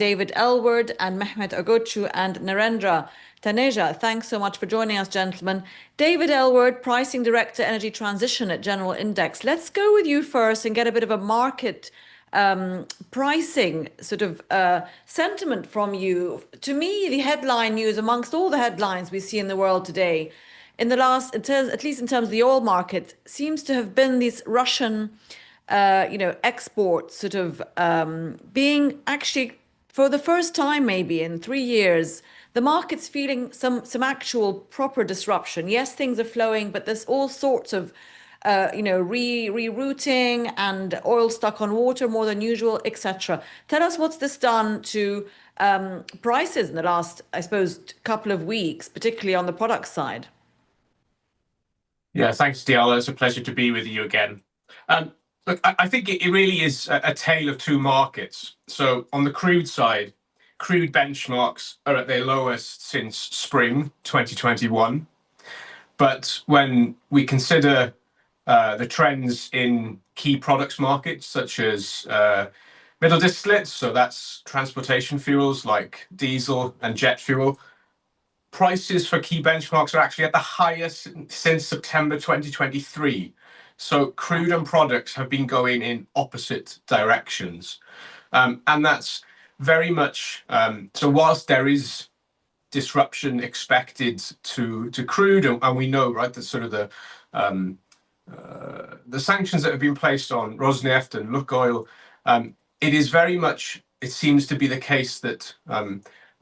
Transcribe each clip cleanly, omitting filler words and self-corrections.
David Elward and Mehmet Ogochu and Narendra Taneja. Thanks so much for joining us, gentlemen. David Elward, Pricing Director, Energy Transition at General Index. Let's go with you first and get a bit of a market pricing sort of sentiment from you. To me, the headline news amongst all the headlines we see in the world today, in the last, at least in terms of the oil market, seems to have been these Russian, exports sort of being actually, for the first time maybe in 3 years, the market's feeling some actual proper disruption. Yes, things are flowing, but there's all sorts of rerouting and oil stuck on water more than usual, etc. Tell us what's this done to prices in the last, I suppose, couple of weeks, particularly on the product side. Yeah, thanks, Diala. It's a pleasure to be with you again. Look, I think it really is a tale of two markets. So on the crude side, crude benchmarks are at their lowest since spring 2021. But when we consider the trends in key products markets, such as middle distillates, so that's transportation fuels like diesel and jet fuel, prices for key benchmarks are actually at the highest since September 2023. So crude and products have been going in opposite directions. And that's very much, so whilst there is disruption expected to crude, and we know, right, that sort of the sanctions that have been placed on Rosneft and Lukoil, it is very much, it seems to be the case that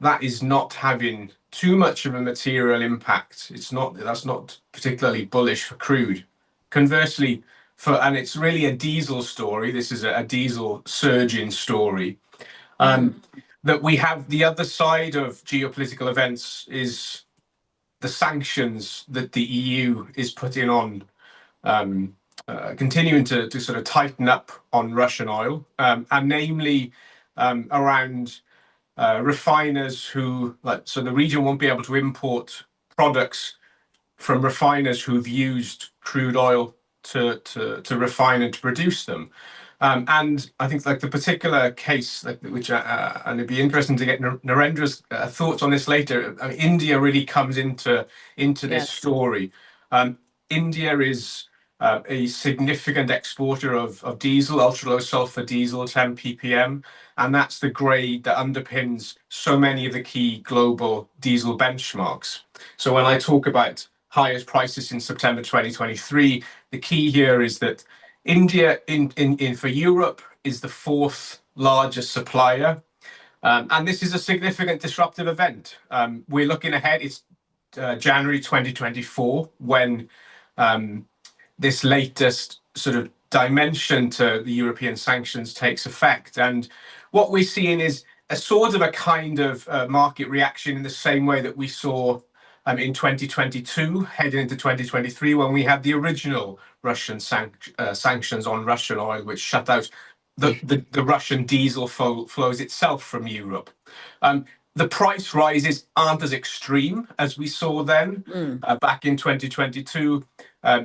that is not having too much of a material impact. That's not particularly bullish for crude. Conversely, and it's really a diesel story. This is a diesel surging story. That we have the other side of geopolitical events is the sanctions that the EU is putting on, continuing to sort of tighten up on Russian oil, and namely around refiners who, so the region won't be able to import products from refiners who've used crude oil to refine and to produce them. And I think like the particular case, which and it'd be interesting to get Narendra's thoughts on this later. I mean, India really comes into this story. India is a significant exporter of diesel, ultra low sulfur diesel, 10 ppm, and that's the grade that underpins so many of the key global diesel benchmarks. So when I talk about highest prices in September 2023, the key here is that India for Europe is the fourth largest supplier. And this is a significant disruptive event. We're looking ahead, it's January 2024 when this latest sort of dimension to the European sanctions takes effect. And what we're seeing is a sort of a kind of market reaction in the same way that we saw in 2022, heading into 2023, when we had the original Russian sanctions on Russian oil, which shut out the Russian diesel flows itself from Europe. The price rises aren't as extreme as we saw then. Back in 2022,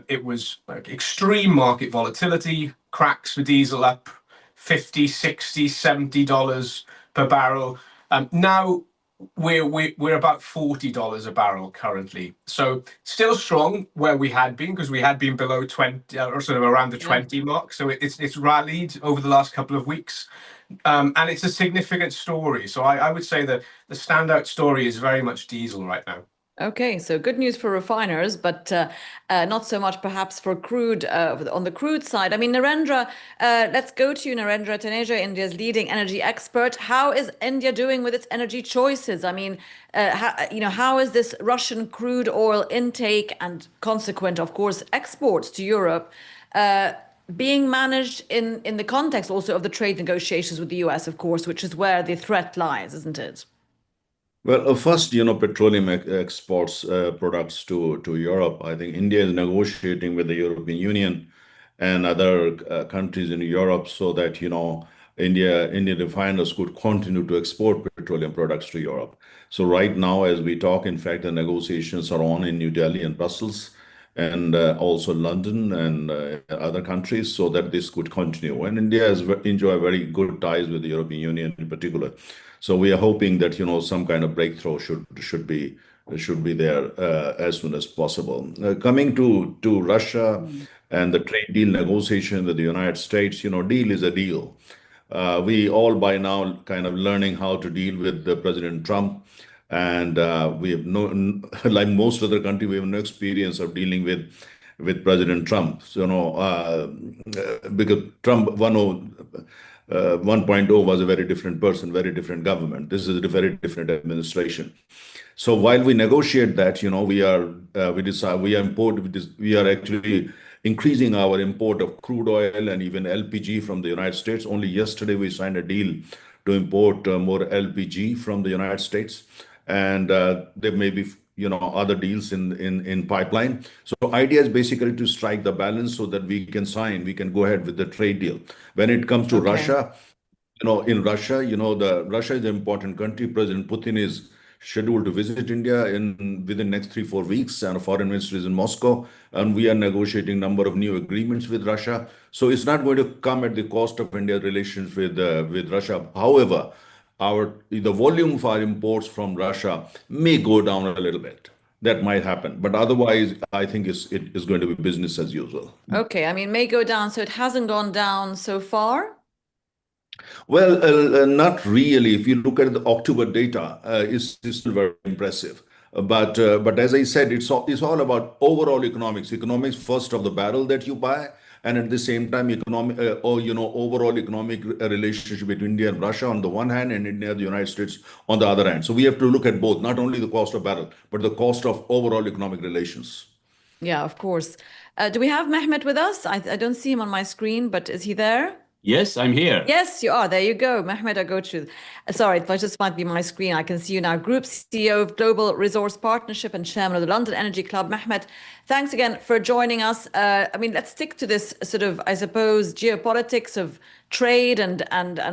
it was like extreme market volatility, cracks for diesel up $50, $60, $70 per barrel. Now we're about $40 a barrel currently. So still strong where we had been, because we had been below 20 or sort of around the 20 mark. So it's rallied over the last couple of weeks. And it's a significant story. So I would say that the standout story is very much diesel right now. Okay, so good news for refiners, but not so much perhaps for crude, on the crude side. I mean, Narendra, let's go to you, Narendra Taneja, India's leading energy expert. How is India doing with its energy choices? I mean, how is this Russian crude oil intake and consequent, of course, exports to Europe being managed in the context also of the trade negotiations with the US, of course, which is where the threat lies, isn't it? Well, first, petroleum exports products to Europe. I think India is negotiating with the European Union and other countries in Europe so that, Indian refiners could continue to export petroleum products to Europe. So right now, as we talk, in fact, the negotiations are on in New Delhi and Brussels. and also London and other countries, so that this could continue. And India has enjoy very good ties with the European Union in particular. So we are hoping that some kind of breakthrough should be there as soon as possible. Coming to Russia and the trade deal negotiation with the United States, deal is a deal. We all by now kind of learning how to deal with President Trump, and we have like most other country, we have no experience of dealing with President Trump. So, because Trump 1.0 was a very different person, very different government. This is a very different administration. So while we negotiate that, we are actually increasing our import of crude oil and even LPG from the United States. Only yesterday we signed a deal to import more LPG from the United States, and there may be other deals in pipeline. So idea is basically to strike the balance so that we can go ahead with the trade deal. When it comes to Russia, in Russia, Russia is an important country. President Putin is scheduled to visit India within next 3-4 weeks, and a foreign minister is in Moscow, and we are negotiating number of new agreements with Russia. So it's not going to come at the cost of India's relations with Russia. However, the volume of our imports from Russia may go down a little bit. That might happen, but otherwise, I think it is going to be business as usual. Okay, I mean, may go down, so it hasn't gone down so far? Well, not really. If you look at the October data, it's still very impressive. But as I said, it's all about overall economics. Economics first of the barrel that you buy, and at the same time, overall economic relationship between India and Russia on the one hand, and India and the United States on the other hand. So we have to look at both, not only the cost of barrel, but the cost of overall economic relations. Yeah, of course. Do we have Mehmet with us? I don't see him on my screen, but is he there? Yes, I'm here. Yes, you are. There you go. Mehmet Ogochu. Sorry, it just might be my screen. I can see you now. Group CEO of Global Resource Partnership and Chairman of the London Energy Club. Mehmet, thanks again for joining us. I mean, let's stick to this sort of, I suppose, geopolitics of trade and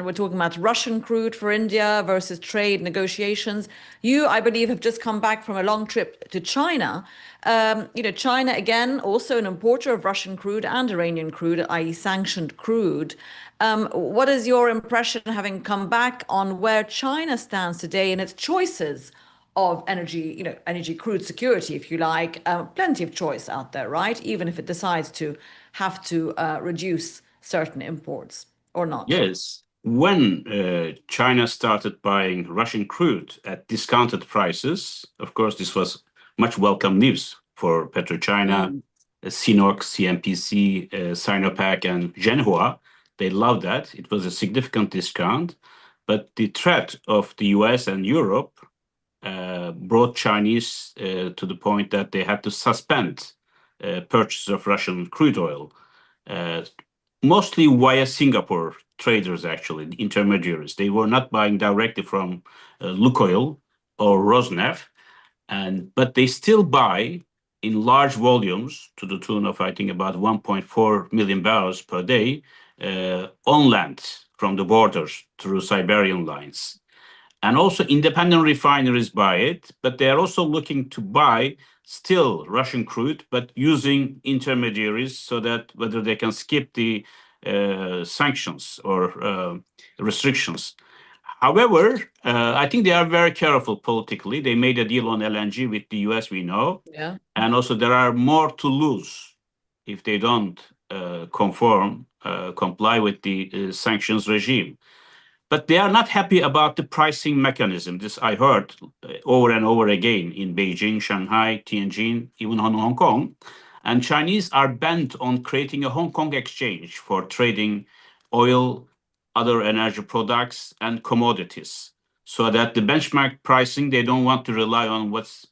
we're talking about Russian crude for India versus trade negotiations. You, I believe, have just come back from a long trip to China. China, again, also an importer of Russian crude and Iranian crude, i.e. sanctioned crude. What is your impression, having come back, on where China stands today in its choices of energy crude security, if you like? Plenty of choice out there, right? Even if it decides to have to reduce certain imports or not. Yes. When China started buying Russian crude at discounted prices, of course, this was much welcome news for PetroChina, CNOOC, CNPC, Sinopec, and Zhenhua. They loved that. It was a significant discount. But the threat of the US and Europe brought Chinese to the point that they had to suspend purchase of Russian crude oil, mostly via Singapore traders, actually, intermediaries. They were not buying directly from Lukoil or Rosneft, but they still buy in large volumes to the tune of, I think, about 1.4 million barrels per day on land from the borders through Siberian lines. And also independent refineries buy it, but they are also looking to buy still Russian crude, but using intermediaries so that whether they can skip the sanctions or restrictions. However, I think they are very careful politically. They made a deal on LNG with the US, we know. Yeah. And also there are more to lose if they don't comply with the sanctions regime. But they are not happy about the pricing mechanism. This I heard over and over again in Beijing, Shanghai, Tianjin, even on Hong Kong. And Chinese are bent on creating a Hong Kong exchange for trading oil, other energy products, and commodities, so that the benchmark pricing, they don't want to rely on what's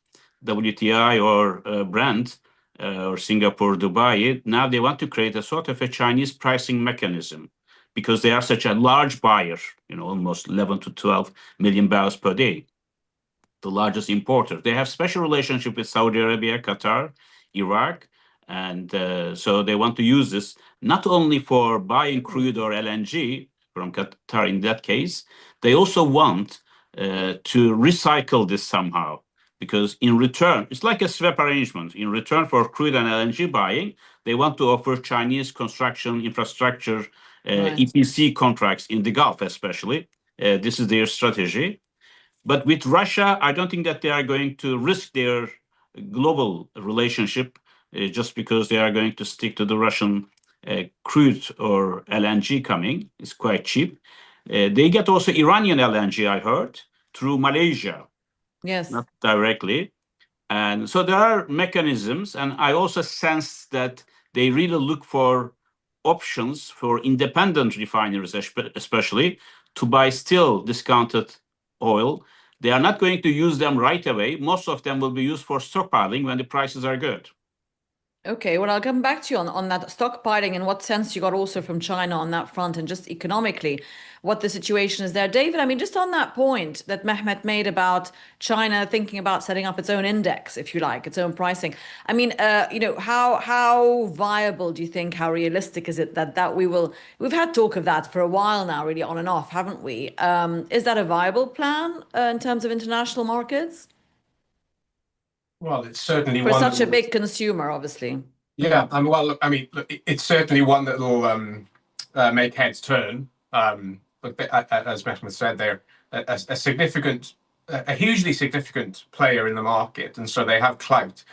WTI or Brent or Singapore, Dubai. Now they want to create a sort of a Chinese pricing mechanism because they are such a large buyer, almost 11 to 12 million barrels per day, the largest importer. They have special relationship with Saudi Arabia, Qatar, Iraq, and so they want to use this not only for buying crude or LNG from Qatar in that case, they also want to recycle this somehow because in return, it's like a swap arrangement. In return for crude and LNG buying, they want to offer Chinese construction infrastructure, EPC contracts in the Gulf, especially. This is their strategy. But with Russia, I don't think that they are going to risk their global relationship just because they are going to stick to the Russian crude or LNG coming. It's quite cheap. They get also Iranian LNG, I heard, through Malaysia. Yes. Not directly. And so there are mechanisms. And I also sense that they really look for options for independent refineries, especially, to buy still discounted oil. They are not going to use them right away. Most of them will be used for stockpiling when the prices are good. Okay, well, I'll come back to you on that stockpiling and what sense you got also from China on that front and just economically what the situation is there. David, I mean, just on that point that Mehmet made about China thinking about setting up its own index, if you like, its own pricing. I mean, how viable do you think, how realistic is it that we've had talk of that for a while now, really on and off, haven't we? Is that a viable plan in terms of international markets? Well, it's certainly for one such a big consumer, obviously. Yeah, look, it's certainly one that will make heads turn. But as Mehmet said, they're a hugely significant player in the market, and so they have clout.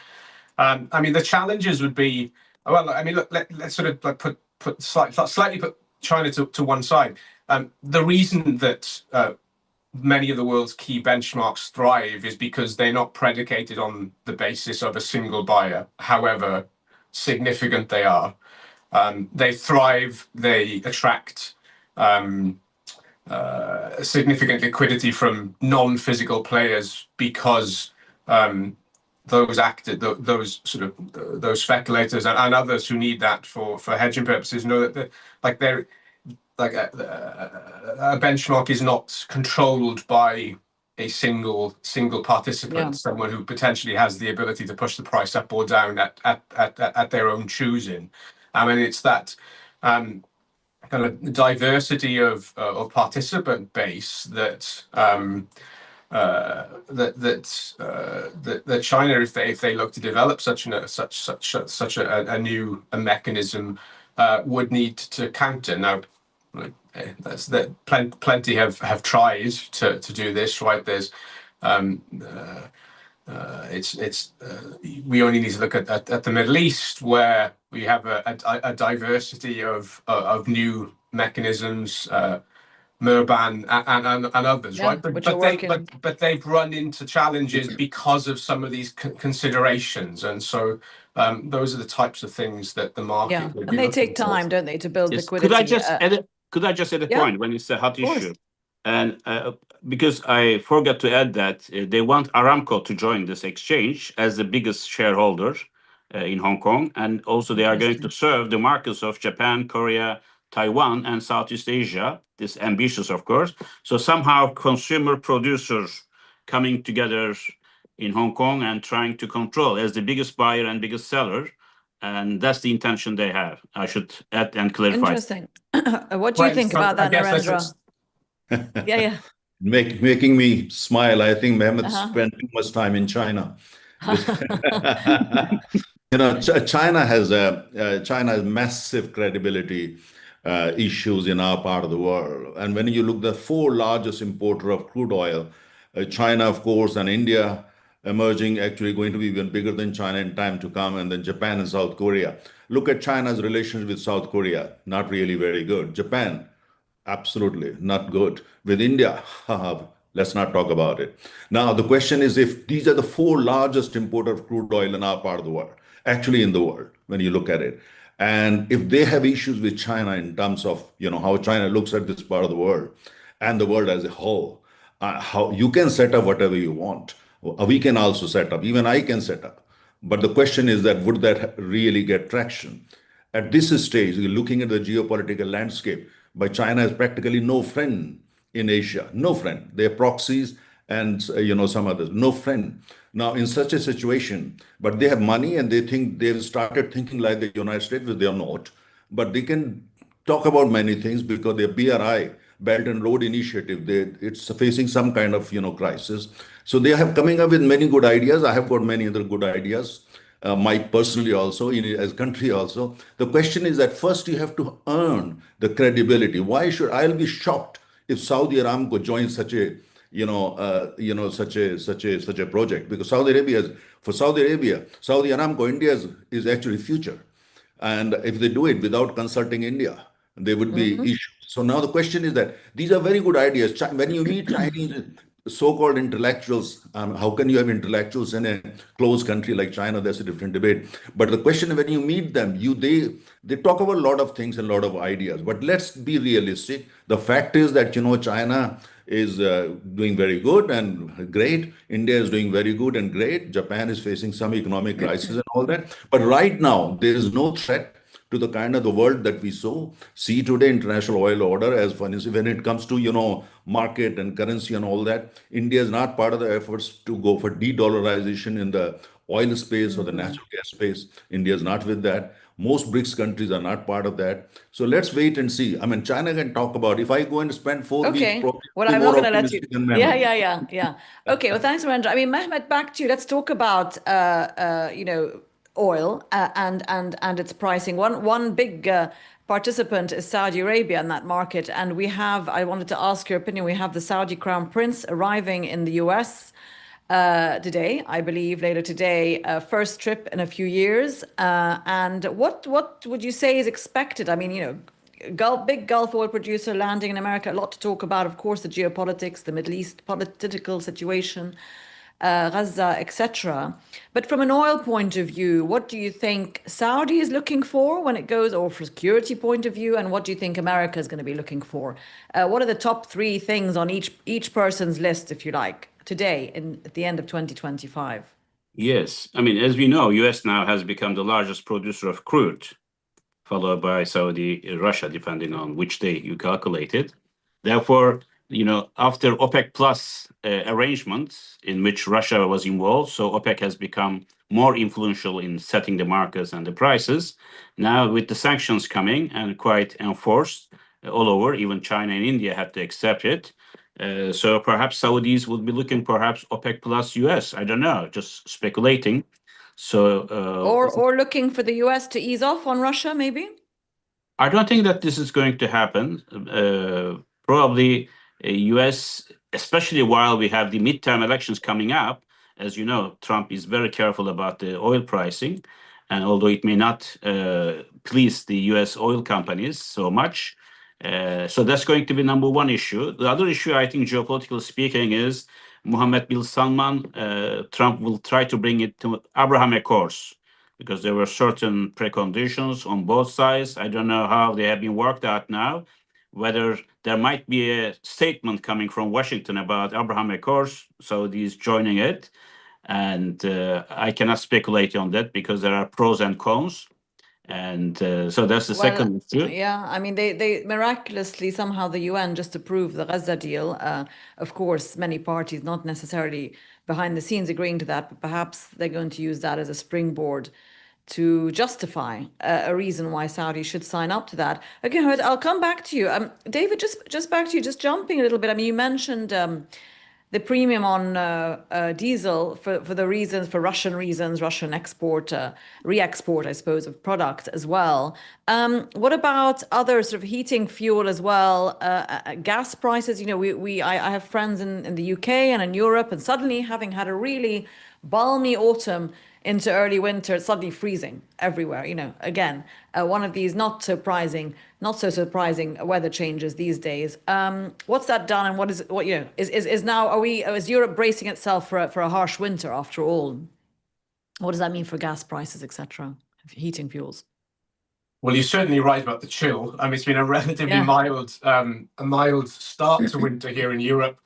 The challenges would be, look, let's sort of like slightly put China to one side. The reason that many of the world's key benchmarks thrive is because they're not predicated on the basis of a single buyer, however significant they are. They thrive, they attract significant liquidity from non-physical players because those speculators and others who need that for hedging purposes know that they're like a benchmark is not controlled by a single participant, someone who potentially has the ability to push the price up or down at their own choosing. It's that kind of diversity of participant base that China, if they look to develop such a new mechanism, would need to counter. Now, plenty have tried to do this, right? There's we only need to look at the Middle East, where we have a diversity of new mechanisms, Murban and others, right? But they've run into challenges because of some of these considerations, and so those are the types of things that the market would be and they take time, don't they, to build liquidity? Could I just add a point when it's a hot issue? And because I forgot to add that they want Aramco to join this exchange as the biggest shareholder in Hong Kong, and also they are going to serve the markets of Japan, Korea, Taiwan, and Southeast Asia. This ambitious, of course. So somehow consumer producers coming together in Hong Kong and trying to control as the biggest buyer and biggest seller. And that's the intention they have. I should add and clarify. Interesting. What do you think about that, Narendra? Yeah. Making me smile. I think Mehmet spent too much time in China. China has massive credibility issues in our part of the world. And when you look at the four largest importer of crude oil, China, of course, and India emerging, actually going to be even bigger than China in time to come, and then Japan and South Korea. Look at China's relations with South Korea, not really very good. Japan, absolutely not good. With India, let's not talk about it. Now, the question is, if these are the four largest importer of crude oil in our part of the world, actually in the world, when you look at it, and if they have issues with China in terms of how China looks at this part of the world and the world as a whole, how you can set up whatever you want. We can also set up, even I can set up. But the question is that would that really get traction? At this stage, we're looking at the geopolitical landscape, but China has practically no friend in Asia, no friend. They're proxies and some others, no friend. Now, in such a situation, but they have money and they've started thinking like the United States, which they are not. But they can talk about many things because their BRI, Belt and Road Initiative. It's facing some kind of, crisis. So they have coming up with many good ideas. I have got many other good ideas. Mike personally also, as country also. The question is that first you have to earn the credibility. Why should I'll be shocked if Saudi Aramco joins such a such a project, because Saudi Arabia, Saudi Aramco, India is actually future. And if they do it without consulting India, there would be issues. So now the question is that these are very good ideas. When you meet Chinese so-called intellectuals, how can you have intellectuals in a closed country like China? That's a different debate. But the question, when you meet them, they talk about a lot of things and a lot of ideas. But let's be realistic. The fact is that, China is doing very good and great. India is doing very good and great. Japan is facing some economic crisis and all that. But right now, there is no threat to the kind of the world that we see today. International oil order, as far as when it comes to, market and currency and all that, India is not part of the efforts to go for de-dollarization in the oil space or the natural gas space. India is not with that. Most BRICS countries are not part of that. So let's wait and see. I mean, China can talk about, if I go and spend 4 weeks, Okay. probably Well, be I'm not more going to let you. optimistic than Mehmet. Yeah. Okay. Well, thanks, Narendra. I mean, Mehmet, back to you. Let's talk about, oil and its pricing. One big participant is Saudi Arabia in that market, and I wanted to ask your opinion. We have the Saudi Crown Prince arriving in the US today, I believe, later today, first trip in a few years. And what would you say is expected? I mean, big Gulf oil producer landing in America, a lot to talk about, of course, the geopolitics, the Middle East political situation, Gaza, etc. But from an oil point of view, what do you think Saudi is looking for when it goes, or for security point of view, and what do you think America is going to be looking for? What are the top 3 things on each person's list, if you like, today at the end of 2025? Yes, I mean, as we know, US now has become the largest producer of crude, followed by Saudi, Russia, depending on which day you calculate it. Therefore, after OPEC Plus arrangements in which Russia was involved, so OPEC has become more influential in setting the markets and the prices. Now, with the sanctions coming and quite enforced all over, even China and India had to accept it. So perhaps Saudis would be looking, perhaps OPEC Plus US. I don't know, just speculating. So or looking for the US to ease off on Russia, maybe? I don't think that this is going to happen. Probably US, especially while we have the midterm elections coming up. As you know, Trump is very careful about the oil pricing. And although it may not please the US oil companies so much, so that's going to be number one issue. The other issue, I think, geopolitically speaking, is Mohammed bin Salman. Trump will try to bring it to Abraham Accords, because there were certain preconditions on both sides. I don't know how they have been worked out now, whether there might be a statement coming from Washington about Abraham Accords, Saudis joining it. And I cannot speculate on that because there are pros and cons. And so that's the second issue. Yeah, I mean, they miraculously, somehow the UN just approved the Gaza deal. Of course, many parties not necessarily behind the scenes agreeing to that, but perhaps they're going to use that as a springboard to justify a reason why Saudi should sign up to that. Okay, I'll come back to you. David, just back to you, just jumping a little bit. I mean, you mentioned the premium on diesel for the reasons, for Russian reasons, Russian export, re-export, I suppose, of products as well. What about other sort of heating fuel as well? Gas prices, I have friends in the UK and in Europe, and suddenly having had a really balmy autumn into early winter, it's suddenly freezing everywhere. Again, one of these not so surprising weather changes these days. What's that done, and is Europe bracing itself for a harsh winter after all? What does that mean for gas prices, etc., heating fuels? Well, you're certainly right about the chill. It's been a relatively mild start to winter here in Europe.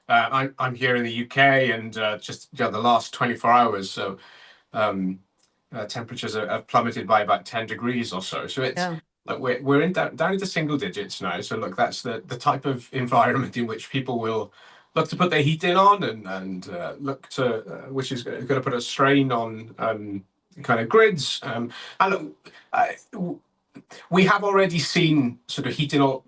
I'm here in the UK, and just the last 24 hours, so temperatures have plummeted by about 10 degrees or so. So it's like we're down into single digits now. So look, that's the type of environment in which people will look to put their heating on and look to which is going to put a strain on kind of grids. And look, we have already seen sort of heating oil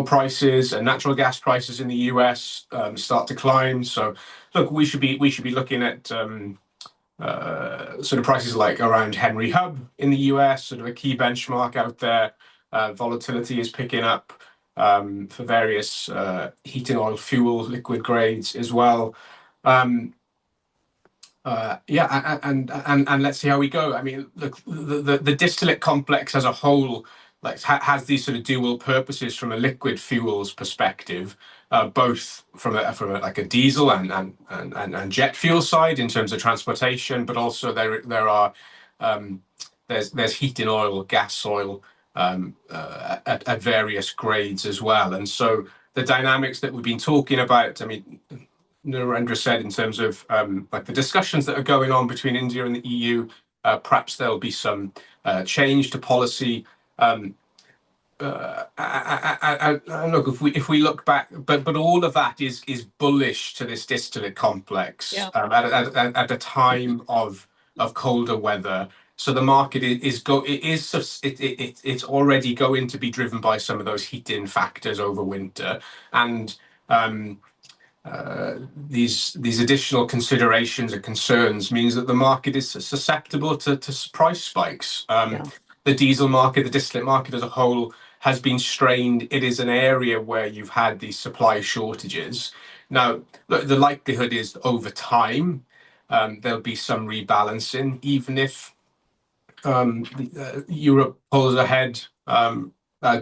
prices and natural gas prices in the US start to climb. So look, we should be looking at sort of prices like around Henry Hub in the US, sort of a key benchmark out there. Volatility is picking up for various heating oil fuel liquid grades as well. Yeah, and let's see how we go. I mean, look, the distillate complex as a whole has these sort of dual purposes from a liquid fuels perspective, both from a diesel and jet fuel side in terms of transportation, but also there's heating oil, gas oil at various grades as well. And so the dynamics that we've been talking about, I mean, Narendra said in terms of like the discussions that are going on between India and the EU, perhaps there'll be some change to policy. And look, if we look back, but all of that is bullish to this distillate complex at a time of colder weather. So the market it's already going to be driven by some of those heat-in factors over winter, and these additional considerations and concerns means that the market is susceptible to price spikes. The diesel market, the distillate market as a whole, has been strained. It is an area where you've had these supply shortages. Now, the likelihood is over time there'll be some rebalancing, even if Europe pulls ahead,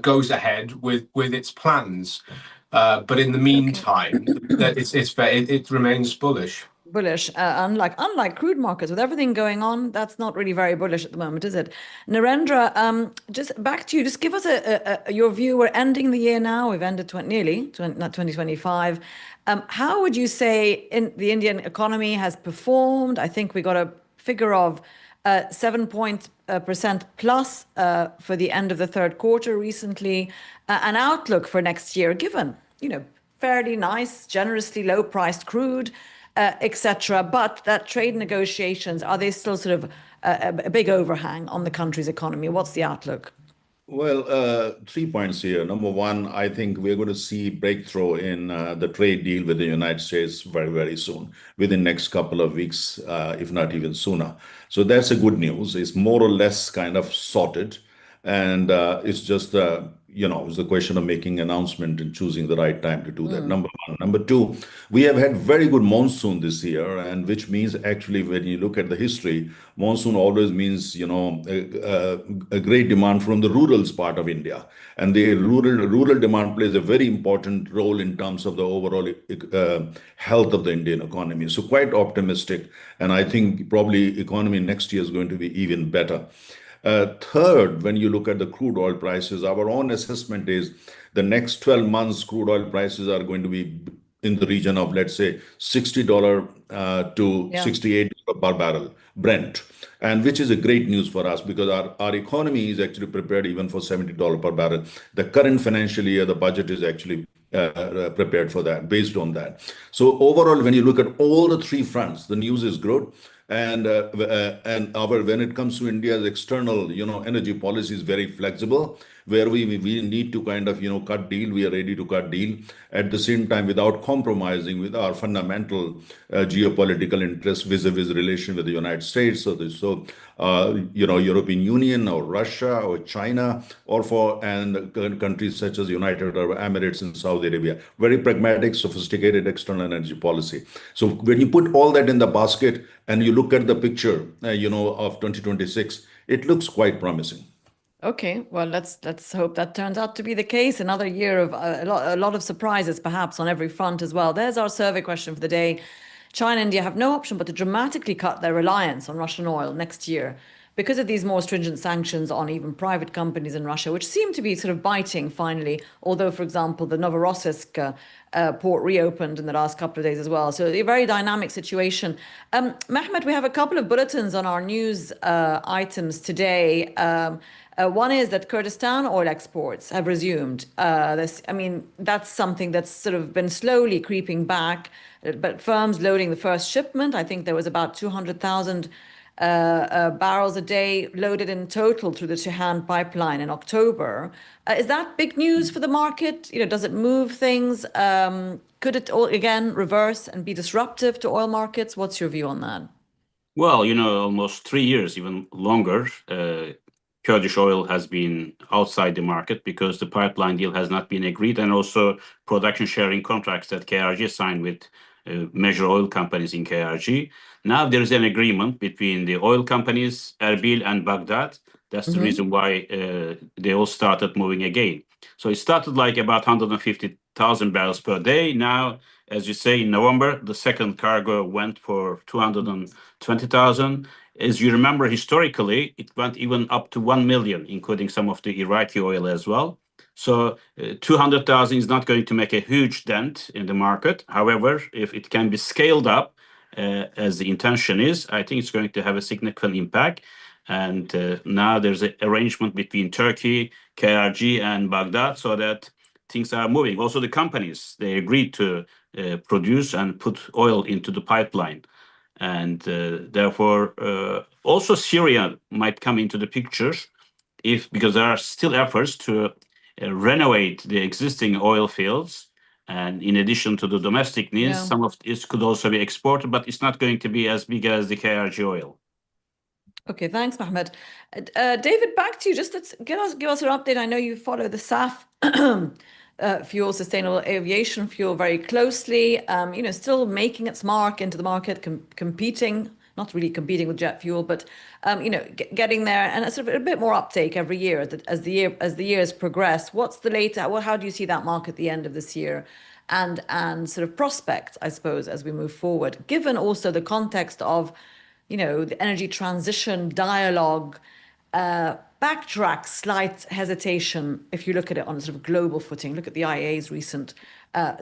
goes ahead with its plans. But in the meantime, it remains bullish. Bullish, unlike crude markets, with everything going on, that's not really very bullish at the moment, is it? Narendra, just back to you. Just give us your view. We're ending the year now. We've ended nearly 2025. How would you say the Indian economy has performed? I think we got a figure of 7% plus for the end of the third quarter recently. An outlook for next year, given fairly nice, generously low-priced crude, etc. But that trade negotiations, are they still sort of a big overhang on the country's economy? What's the outlook? Well, 3 points here. Number one, I think we're going to see breakthrough in the trade deal with the United States very, very soon, within the next couple of weeks, if not even sooner. So that's a good news. It's more or less kind of sorted. And it's just, it's a question of making an announcement and choosing the right time to do that. Number one. Number two, we have had very good monsoon this year, and which means actually when you look at the history, monsoon always means, a great demand from the rural part of India. And the rural demand plays a very important role in terms of the overall health of the Indian economy. So quite optimistic. And I think probably economy next year is going to be even better. Third, when you look at the crude oil prices, our own assessment is the next 12 months crude oil prices are going to be in the region of, let's say, $60 to $68 per barrel Brent, and which is a great news for us because our economy is actually prepared even for $70 per barrel. The current financial year, the budget is actually prepared for that, based on that. So overall, when you look at all the three fronts, the news is good. And when it comes to India's external, energy policy is very flexible, where we need to kind of, cut deal. We are ready to cut deal at the same time without compromising with our fundamental geopolitical interests vis-a-vis relation with the United States. European Union or Russia or China and countries such as United Arab Emirates and Saudi Arabia. Very pragmatic, sophisticated external energy policy. So when you put all that in the basket and you look at the picture, of 2026, it looks quite promising. Okay, well, let's hope that turns out to be the case. Another year of a lot of surprises, perhaps on every front as well. There's our survey question for the day. China and India have no option but to dramatically cut their reliance on Russian oil next year because of these more stringent sanctions on even private companies in Russia, which seem to be sort of biting finally. Although, for example, the Novorossiysk port reopened in the last couple of days as well. So a very dynamic situation. Mehmet, we have a couple of bulletins on our news items today. One is that Kurdistan oil exports have resumed. That's something that's sort of been slowly creeping back, but firms loading the first shipment. I think there was about 200,000 barrels a day loaded in total through the Ceyhan pipeline in October. Is that big news for the market? Does it move things? Could it all again reverse and be disruptive to oil markets? What's your view on that? Well, almost 3 years, even longer, Kurdish oil has been outside the market because the pipeline deal has not been agreed, and also production sharing contracts that KRG signed with major oil companies in KRG. Now there is an agreement between the oil companies, Erbil and Baghdad. That's the reason why they all started moving again. So it started like about 150,000 barrels per day. Now, as you say, in November, the second cargo went for 220,000. As you remember, historically, it went even up to 1 million, including some of the Iraqi oil as well. So 200,000 is not going to make a huge dent in the market. However, if it can be scaled up, as the intention is, I think it's going to have a significant impact. And now there's an arrangement between Turkey, KRG, and Baghdad so that things are moving. Also, the companies, they agreed to produce and put oil into the pipeline. And therefore, also Syria might come into the picture because there are still efforts to renovate the existing oil fields. And in addition to the domestic needs, some of this could also be exported, but it's not going to be as big as the KRG oil. Okay, thanks, Mohammed. David, back to you. Just give us an update. I know you follow the SAF fuel, sustainable aviation fuel, very closely. Still making its mark into the market, competing, not really competing with jet fuel, but getting there, and sort of a bit more uptake every year as the years progress. What's the latest? Well, how do you see that market at the end of this year, and sort of prospects, I suppose, as we move forward, given also the context of the energy transition dialogue backtracks slight hesitation if you look at it on a sort of global footing. Look at the IEA's recent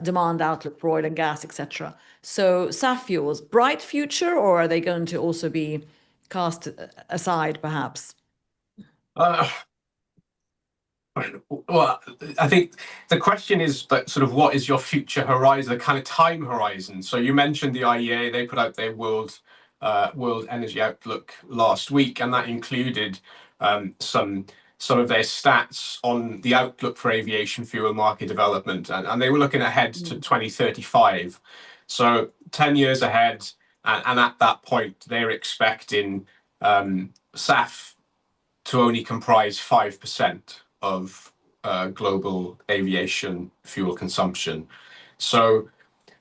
demand outlook for oil and gas, etc. So SAF fuels, bright future, or are they going to also be cast aside, perhaps? Well, I think the question is that sort of what is your future horizon, the kind of time horizon. So you mentioned the IEA, they put out their World Energy Outlook last week, and that included some of their stats on the outlook for aviation fuel market development, and they were looking ahead to 2035, so 10 years ahead, and at that point they're expecting SAF to only comprise 5% of global aviation fuel consumption. So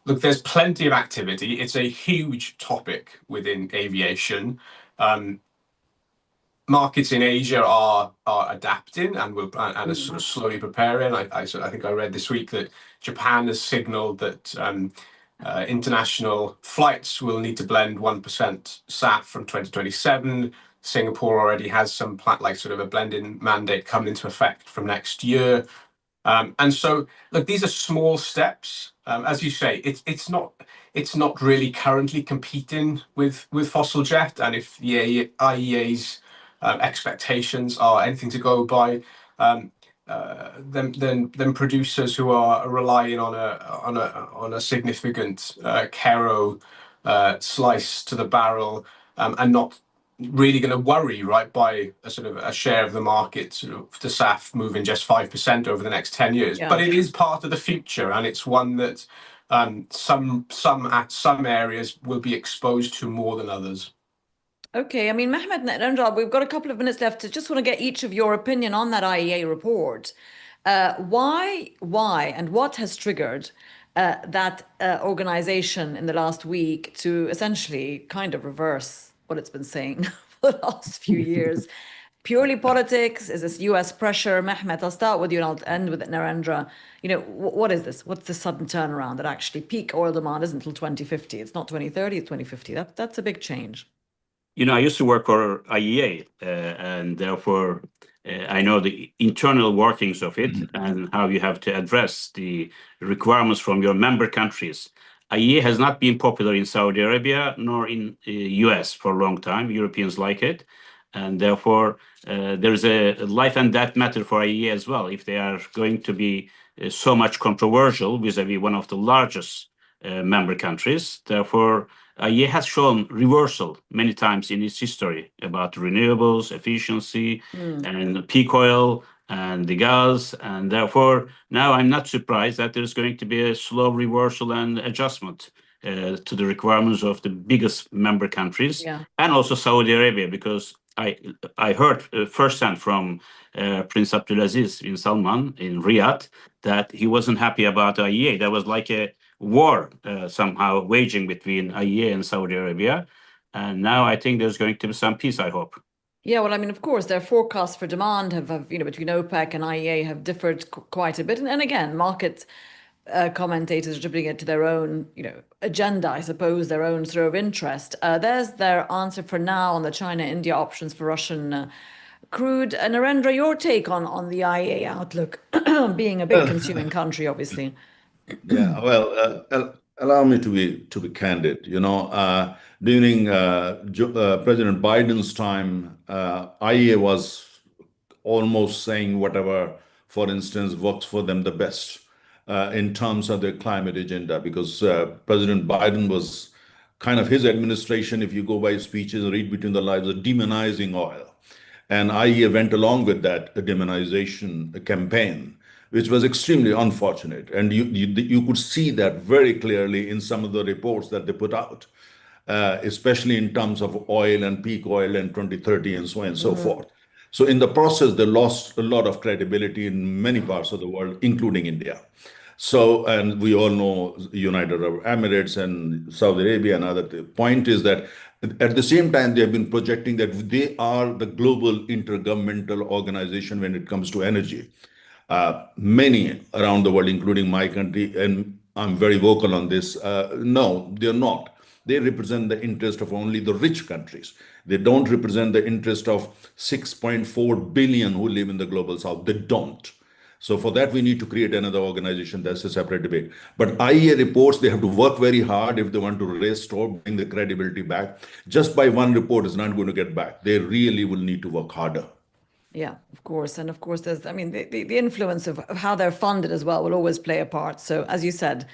look, there's plenty of activity. It's a huge topic within aviation. Markets in Asia are adapting and are sort of slowly preparing. I think I read this week that Japan has signaled that international flights will need to blend 1% SAF from 2027. Singapore already has some sort of a blending mandate coming into effect from next year. And so, look, these are small steps. As you say, it's not really currently competing with fossil jet. And if the IEA's expectations are anything to go by, then producers who are relying on a significant kero slice to the barrel are not really going to worry, right, by a sort of a share of the market sort of to SAF moving just 5% over the next 10 years. But it is part of the future, and it's one that some areas will be exposed to more than others. Okay, I mean, Mehmet and Narendra, we've got a couple of minutes left. I just want to get each of your opinion on that IEA report. Why, and what has triggered that organization in the last week to essentially kind of reverse what it's been saying for the last few years? Purely politics? Is this US pressure? Mehmet, I'll start with you and I'll end with Narendra. What is this? What's the sudden turnaround that actually peak oil demand isn't until 2050? It's not 2030, it's 2050. That's a big change. I used to work for IEA, and therefore I know the internal workings of it and how you have to address the requirements from your member countries. IEA has not been popular in Saudi Arabia nor in US for a long time. Europeans like it. And therefore, there's a life and death matter for IEA as well. If they are going to be so much controversial vis-a-vis one of the largest member countries, therefore, IEA has shown reversal many times in its history about renewables, efficiency, and peak oil and the gas. And therefore, now I'm not surprised that there's going to be a slow reversal and adjustment to the requirements of the biggest member countries, and also Saudi Arabia, because I heard firsthand from Prince Abdulaziz bin Salman in Riyadh that he wasn't happy about IEA. There was like a war somehow waging between IEA and Saudi Arabia. And now I think there's going to be some peace, I hope. Yeah, well, I mean, of course, their forecasts for demand have between OPEC and IEA have differed quite a bit. And again, market commentators attributing it to their own, agenda, I suppose, their own sort of interest. There's their answer for now on the China-India options for Russian crude. Narendra, your take on the IEA outlook, being a big consuming country, obviously. Yeah, well, allow me to be candid. During President Biden's time, IEA was almost saying whatever, for instance, works for them the best in terms of their climate agenda, because President Biden was kind of his administration, if you go by his speeches and read between the lines, of demonizing oil. And IEA went along with that demonization campaign, which was extremely unfortunate. And you could see that very clearly in some of the reports that they put out, especially in terms of oil and peak oil in 2030 and so on and so forth. So in the process, they lost a lot of credibility in many parts of the world, including India. So, and we all know United Arab Emirates and Saudi Arabia and other. The point is that at the same time, they have been projecting that they are the global intergovernmental organization when it comes to energy. Many around the world, including my country, and I'm very vocal on this, no, they're not. They represent the interest of only the rich countries. They don't represent the interest of 6.4 billion who live in the global south. They don't. So for that, we need to create another organization. That's a separate debate. But IEA reports, they have to work very hard if they want to restore, bring the credibility back. Just by one report is not going to get back. They really will need to work harder. Yeah, of course. And of course, there's, the influence of how they're funded as well will always play a part. So as you said,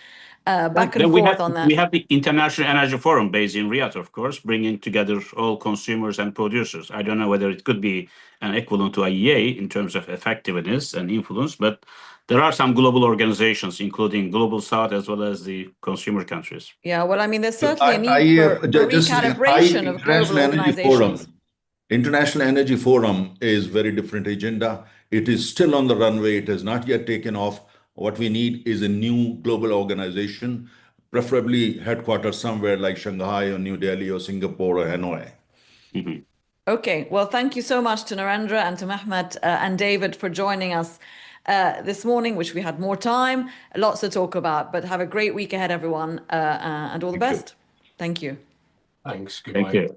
back and forth on that. We have the International Energy Forum based in Riyadh, of course, bringing together all consumers and producers. I don't know whether it could be an equivalent to IEA in terms of effectiveness and influence, but there are some global organizations, including Global South as well as the consumer countries. Yeah, well, there's certainly a need for recalibration of global organizations. International Energy Forum is very different agenda. It is still on the runway. It has not yet taken off. What we need is a new global organization, preferably headquartered somewhere like Shanghai or New Delhi or Singapore or Hanoi. Okay, well, thank you so much to Narendra and to Mehmet and David for joining us this morning. Wish we had more time, lots to talk about, but have a great week ahead, everyone, and all the best. Thank you. Thanks. Goodbye. Thank you.